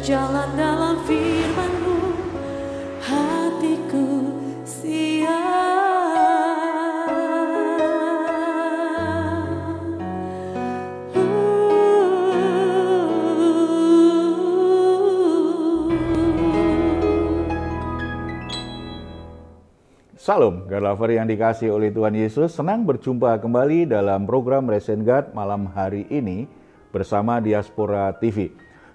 berjalan dalam firman-Mu, hatiku siap. Salam, God lover yang dikasih oleh Tuhan Yesus. Senang berjumpa kembali dalam program Resen God malam hari ini bersama Diaspora TV.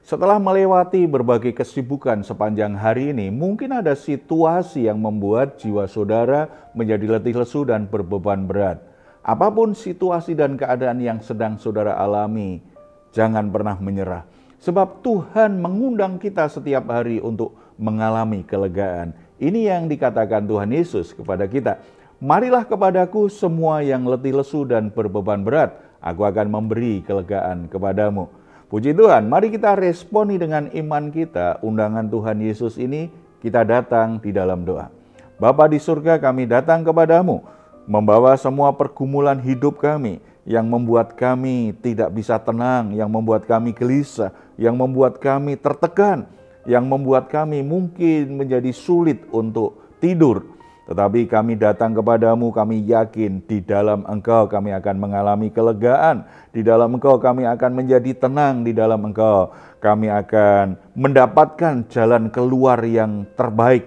Setelah melewati berbagai kesibukan sepanjang hari ini, mungkin ada situasi yang membuat jiwa saudara menjadi letih lesu dan berbeban berat. Apapun situasi dan keadaan yang sedang saudara alami, jangan pernah menyerah. Sebab Tuhan mengundang kita setiap hari untuk mengalami kelegaan. Ini yang dikatakan Tuhan Yesus kepada kita. Marilah kepadaku semua yang letih lesu dan berbeban berat, aku akan memberi kelegaan kepadamu. Puji Tuhan, mari kita responi dengan iman kita, undangan Tuhan Yesus ini kita datang di dalam doa. Bapa di surga, kami datang kepadamu, membawa semua pergumulan hidup kami, yang membuat kami tidak bisa tenang, yang membuat kami gelisah, yang membuat kami tertekan, yang membuat kami mungkin menjadi sulit untuk tidur. Tetapi kami datang kepadamu, kami yakin di dalam Engkau kami akan mengalami kelegaan. Di dalam Engkau kami akan menjadi tenang, di dalam Engkau kami akan mendapatkan jalan keluar yang terbaik.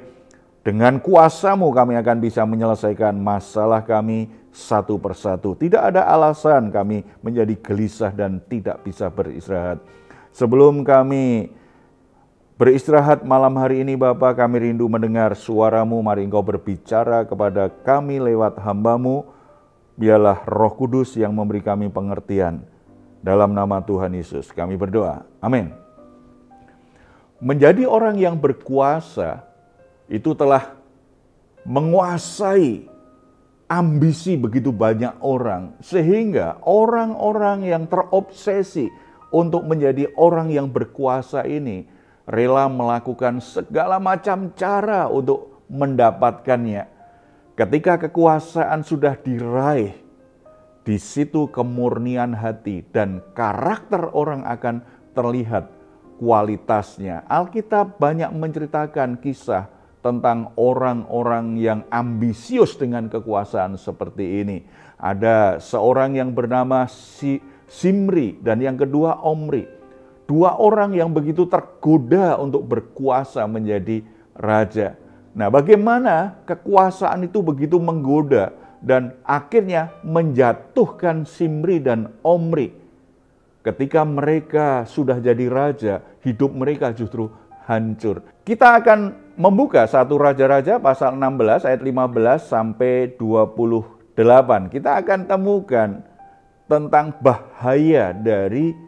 Dengan kuasa-Mu kami akan bisa menyelesaikan masalah kami satu persatu. Tidak ada alasan kami menjadi gelisah dan tidak bisa beristirahat. Sebelum kami beristirahat malam hari ini, Bapa, kami rindu mendengar suara-Mu. Mari Engkau berbicara kepada kami lewat hamba-Mu. Biarlah Roh Kudus yang memberi kami pengertian. Dalam nama Tuhan Yesus kami berdoa. Amin. Menjadi orang yang berkuasa itu telah menguasai ambisi begitu banyak orang. Sehingga orang-orang yang terobsesi untuk menjadi orang yang berkuasa ini rela melakukan segala macam cara untuk mendapatkannya. Ketika kekuasaan sudah diraih, di situ kemurnian hati dan karakter orang akan terlihat kualitasnya. Alkitab banyak menceritakan kisah tentang orang-orang yang ambisius dengan kekuasaan seperti ini. Ada seorang yang bernama Zimri dan yang kedua Omri. Dua orang yang begitu tergoda untuk berkuasa menjadi raja. Nah, bagaimana kekuasaan itu begitu menggoda dan akhirnya menjatuhkan Zimri dan Omri. Ketika mereka sudah jadi raja, hidup mereka justru hancur. Kita akan membuka 1 Raja-Raja pasal 16 ayat 15 sampai 28. Kita akan temukan tentang bahaya dari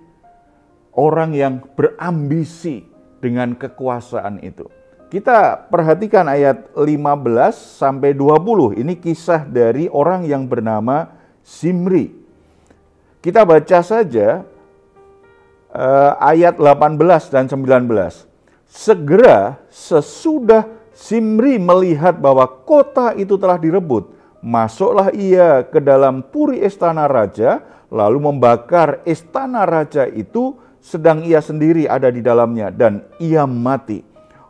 orang yang berambisi dengan kekuasaan itu. Kita perhatikan ayat 15 sampai 20. Ini kisah dari orang yang bernama Zimri. Kita baca saja ayat 18 dan 19. Segera sesudah Zimri melihat bahwa kota itu telah direbut, masuklah ia ke dalam puri istana raja, lalu membakar istana raja itu, sedang ia sendiri ada di dalamnya, dan ia mati.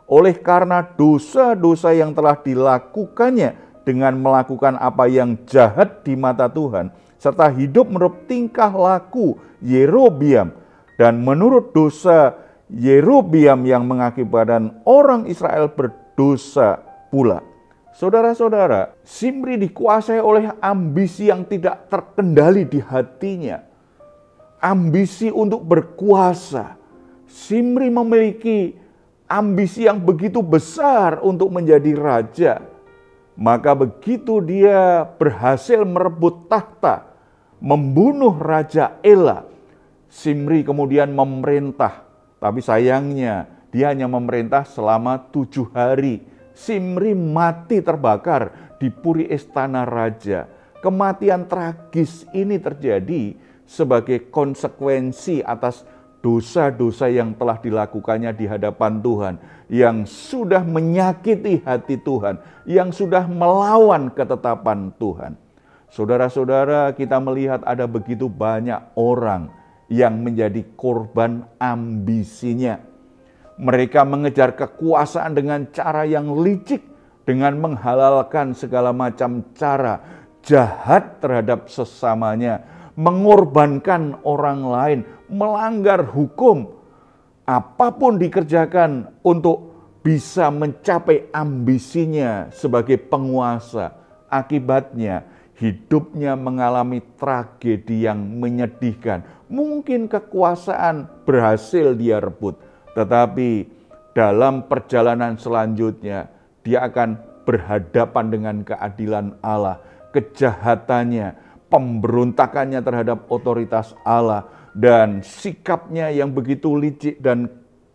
Oleh karena dosa-dosa yang telah dilakukannya dengan melakukan apa yang jahat di mata Tuhan, serta hidup menurut tingkah laku Yerobeam, dan menurut dosa Yerobeam yang mengakibatkan orang Israel berdosa pula. Saudara-saudara, Zimri dikuasai oleh ambisi yang tidak terkendali di hatinya. Ambisi untuk berkuasa. Zimri memiliki ambisi yang begitu besar untuk menjadi raja. Maka begitu dia berhasil merebut tahta, membunuh Raja Ela, Zimri kemudian memerintah. Tapi sayangnya dia hanya memerintah selama 7 hari. Zimri mati terbakar di puri istana raja. Kematian tragis ini terjadi sebagai konsekuensi atas dosa-dosa yang telah dilakukannya di hadapan Tuhan, yang sudah menyakiti hati Tuhan, yang sudah melawan ketetapan Tuhan. Saudara-saudara, kita melihat ada begitu banyak orang yang menjadi korban ambisinya. Mereka mengejar kekuasaan dengan cara yang licik, dengan menghalalkan segala macam cara jahat terhadap sesamanya, mengorbankan orang lain, melanggar hukum. Apapun dikerjakan untuk bisa mencapai ambisinya sebagai penguasa. Akibatnya hidupnya mengalami tragedi yang menyedihkan. Mungkin kekuasaan berhasil dia rebut, tetapi dalam perjalanan selanjutnya dia akan berhadapan dengan keadilan Allah, kejahatannya, pemberontakannya terhadap otoritas Allah, dan sikapnya yang begitu licik dan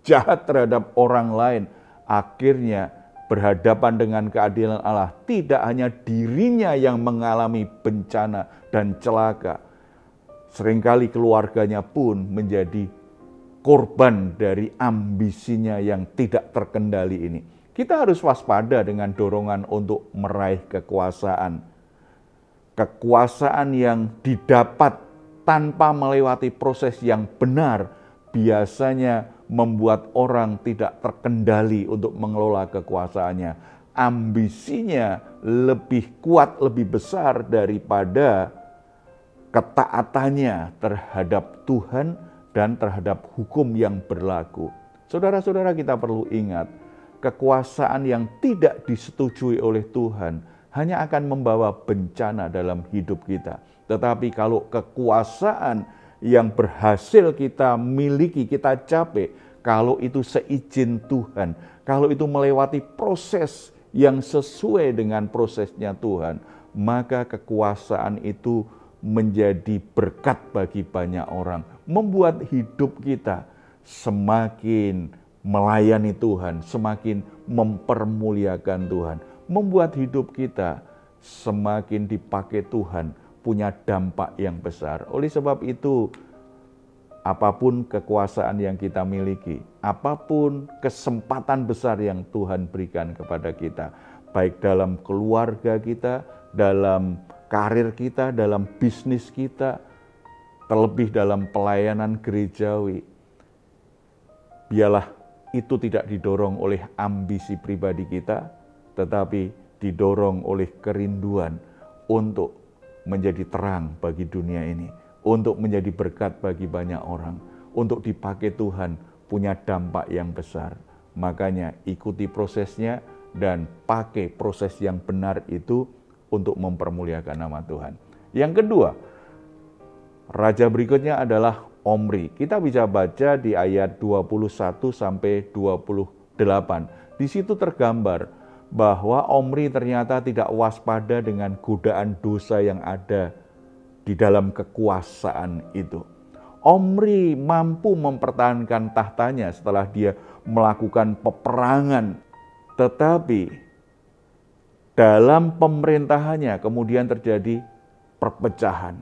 jahat terhadap orang lain. Akhirnya berhadapan dengan keadilan Allah, tidak hanya dirinya yang mengalami bencana dan celaka, seringkali keluarganya pun menjadi korban dari ambisinya yang tidak terkendali ini. Kita harus waspada dengan dorongan untuk meraih kekuasaan. Kekuasaan yang didapat tanpa melewati proses yang benar biasanya membuat orang tidak terkendali untuk mengelola kekuasaannya. Ambisinya lebih kuat, lebih besar daripada ketaatannya terhadap Tuhan dan terhadap hukum yang berlaku. Saudara-saudara, kita perlu ingat, kekuasaan yang tidak disetujui oleh Tuhan hanya akan membawa bencana dalam hidup kita. Tetapi kalau kekuasaan yang berhasil kita miliki, kita capai, kalau itu seizin Tuhan, kalau itu melewati proses yang sesuai dengan prosesnya Tuhan, maka kekuasaan itu menjadi berkat bagi banyak orang, membuat hidup kita semakin melayani Tuhan, semakin mempermuliakan Tuhan, membuat hidup kita semakin dipakai Tuhan, punya dampak yang besar. Oleh sebab itu, apapun kekuasaan yang kita miliki, apapun kesempatan besar yang Tuhan berikan kepada kita, baik dalam keluarga kita, dalam karir kita, dalam bisnis kita, terlebih dalam pelayanan gerejawi, biarlah itu tidak didorong oleh ambisi pribadi kita, tetapi didorong oleh kerinduan untuk menjadi terang bagi dunia ini, untuk menjadi berkat bagi banyak orang, untuk dipakai Tuhan punya dampak yang besar. Makanya ikuti prosesnya dan pakai proses yang benar itu untuk mempermuliakan nama Tuhan. Yang kedua, raja berikutnya adalah Omri. Kita bisa baca di ayat 21 sampai 28. Di situ tergambar bahwa Omri ternyata tidak waspada dengan godaan dosa yang ada di dalam kekuasaan itu. Omri mampu mempertahankan tahtanya setelah dia melakukan peperangan, tetapi dalam pemerintahannya kemudian terjadi perpecahan.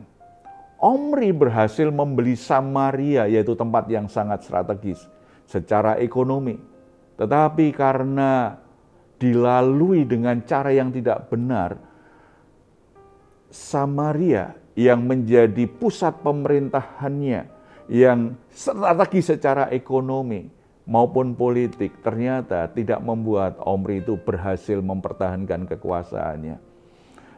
Omri berhasil membeli Samaria, yaitu tempat yang sangat strategis secara ekonomi, tetapi karena dilalui dengan cara yang tidak benar, Samaria yang menjadi pusat pemerintahannya, yang strategis secara ekonomi maupun politik, ternyata tidak membuat Omri itu berhasil mempertahankan kekuasaannya.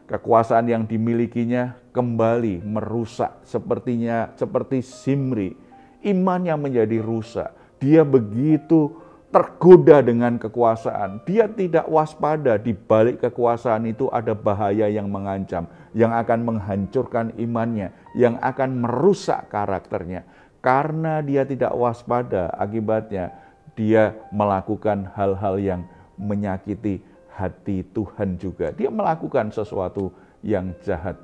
Kekuasaan yang dimilikinya kembali merusak, seperti Zimri. Imannya menjadi rusak. Dia begitu tergoda dengan kekuasaan. Dia tidak waspada, di balik kekuasaan itu ada bahaya yang mengancam, yang akan menghancurkan imannya, yang akan merusak karakternya. Karena dia tidak waspada, akibatnya dia melakukan hal-hal yang menyakiti hati Tuhan juga. Dia melakukan sesuatu yang jahat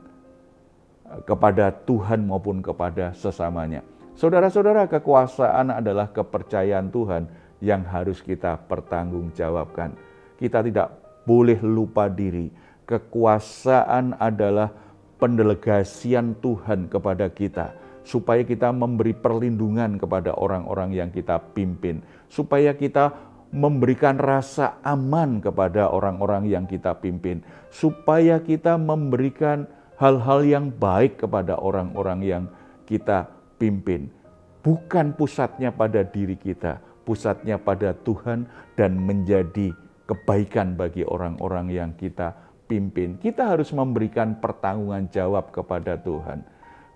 kepada Tuhan maupun kepada sesamanya. Saudara-saudara, kekuasaan adalah kepercayaan Tuhan yang harus kita pertanggungjawabkan. Kita tidak boleh lupa diri. Kekuasaan adalah pendelegasian Tuhan kepada kita, supaya kita memberi perlindungan kepada orang-orang yang kita pimpin, supaya kita memberikan rasa aman kepada orang-orang yang kita pimpin, supaya kita memberikan hal-hal yang baik kepada orang-orang yang kita pimpin. Bukan pusatnya pada diri kita, pusatnya pada Tuhan dan menjadi kebaikan bagi orang-orang yang kita pimpin. Kita harus memberikan pertanggungan jawab kepada Tuhan.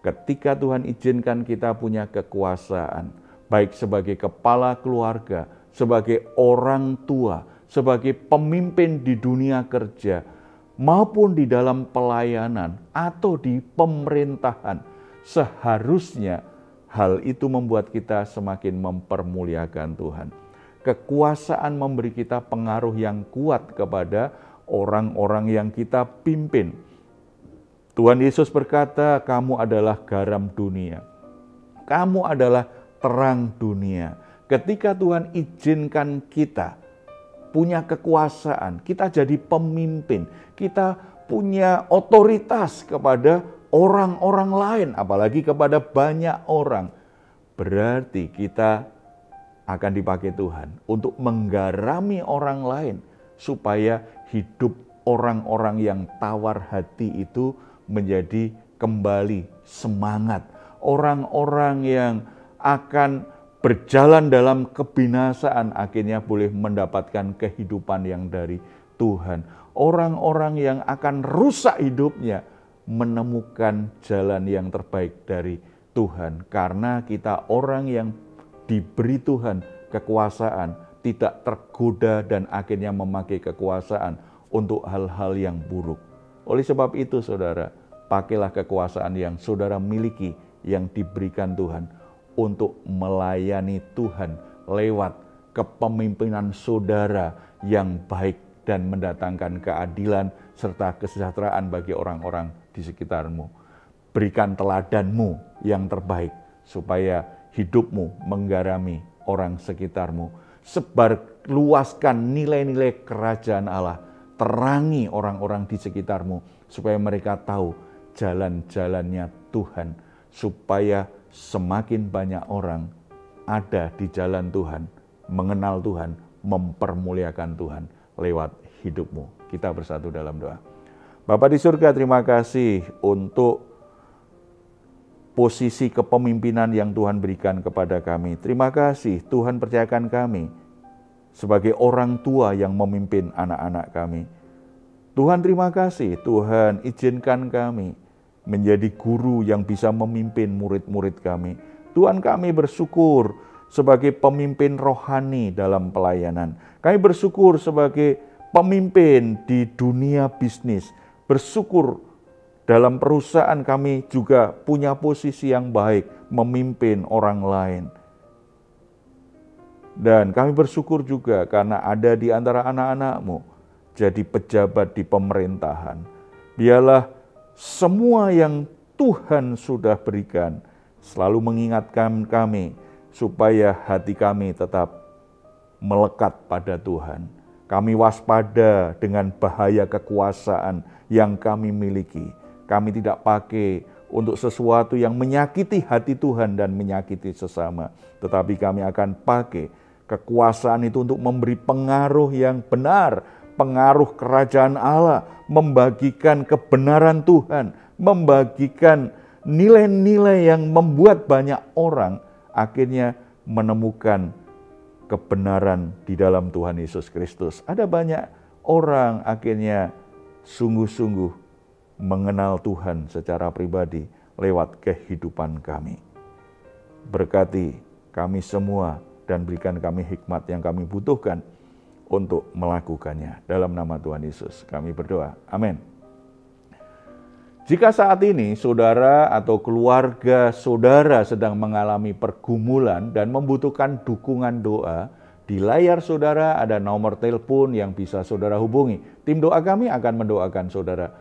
Ketika Tuhan izinkan kita punya kekuasaan, baik sebagai kepala keluarga, sebagai orang tua, sebagai pemimpin di dunia kerja, maupun di dalam pelayanan atau di pemerintahan, seharusnya hal itu membuat kita semakin mempermuliakan Tuhan. Kekuasaan memberi kita pengaruh yang kuat kepada orang-orang yang kita pimpin. Tuhan Yesus berkata, kamu adalah garam dunia. Kamu adalah terang dunia. Ketika Tuhan izinkan kita punya kekuasaan, kita jadi pemimpin, kita punya otoritas kepada orang-orang lain, apalagi kepada banyak orang, berarti kita akan dipakai Tuhan untuk menggarami orang lain, supaya hidup orang-orang yang tawar hati itu menjadi kembali semangat. Orang-orang yang akan berjalan dalam kebinasaan akhirnya boleh mendapatkan kehidupan yang dari Tuhan. Orang-orang yang akan rusak hidupnya menemukan jalan yang terbaik dari Tuhan. Karena kita orang yang diberi Tuhan kekuasaan, tidak tergoda dan akhirnya memakai kekuasaan untuk hal-hal yang buruk. Oleh sebab itu saudara, pakailah kekuasaan yang saudara miliki, yang diberikan Tuhan, untuk melayani Tuhan lewat kepemimpinan saudara yang baik dan mendatangkan keadilan serta kesejahteraan bagi orang-orang di sekitarmu. Berikan teladanmu yang terbaik supaya hidupmu menggarami orang sekitarmu. Sebarluaskan nilai-nilai kerajaan Allah. Terangi orang-orang di sekitarmu supaya mereka tahu jalan-jalannya Tuhan, supaya semakin banyak orang ada di jalan Tuhan, mengenal Tuhan, mempermuliakan Tuhan lewat hidupmu. Kita bersatu dalam doa. Bapa di surga, terima kasih untuk posisi kepemimpinan yang Tuhan berikan kepada kami. Terima kasih Tuhan percayakan kami sebagai orang tua yang memimpin anak-anak kami. Tuhan terima kasih, Tuhan izinkan kami menjadi guru yang bisa memimpin murid-murid kami. Tuhan, kami bersyukur sebagai pemimpin rohani dalam pelayanan. Kami bersyukur sebagai pemimpin di dunia bisnis. Bersyukur dalam perusahaan kami juga punya posisi yang baik, memimpin orang lain. Dan kami bersyukur juga karena ada di antara anak-anak-Mu jadi pejabat di pemerintahan. Biarlah semua yang Tuhan sudah berikan selalu mengingatkan kami supaya hati kami tetap melekat pada Tuhan. Kami waspada dengan bahaya kekuasaan yang kami miliki. Kami tidak pakai untuk sesuatu yang menyakiti hati Tuhan dan menyakiti sesama. Tetapi kami akan pakai kekuasaan itu untuk memberi pengaruh yang benar, pengaruh kerajaan Allah, membagikan kebenaran Tuhan, membagikan nilai-nilai yang membuat banyak orang akhirnya menemukan kebenaran di dalam Tuhan Yesus Kristus. Ada banyak orang akhirnya sungguh-sungguh mengenal Tuhan secara pribadi lewat kehidupan kami. Berkati kami semua dan berikan kami hikmat yang kami butuhkan untuk melakukannya. Dalam nama Tuhan Yesus kami berdoa. Amin. Jika saat ini saudara atau keluarga saudara sedang mengalami pergumulan dan membutuhkan dukungan doa, di layar saudara ada nomor telepon yang bisa saudara hubungi. Tim doa kami akan mendoakan saudara.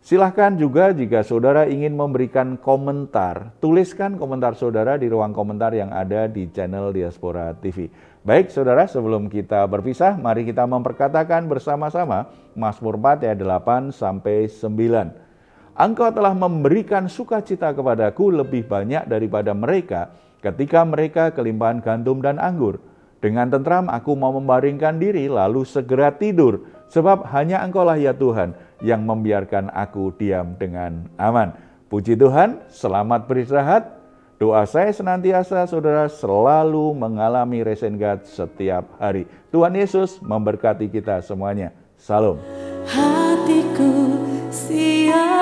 Silahkan juga jika saudara ingin memberikan komentar, tuliskan komentar saudara di ruang komentar yang ada di channel Diaspora TV. Baik saudara, sebelum kita berpisah, mari kita memperkatakan bersama-sama Mazmur 4 ayat 8-9. Engkau telah memberikan sukacita kepadaku lebih banyak daripada mereka ketika mereka kelimpahan gandum dan anggur. Dengan tentram aku mau membaringkan diri lalu segera tidur, sebab hanya Engkaulah ya Tuhan yang membiarkan aku diam dengan aman. Puji Tuhan, selamat beristirahat. Doa saya senantiasa saudara selalu mengalami Resen God setiap hari. Tuhan Yesus memberkati kita semuanya. Salam. Hatiku siap.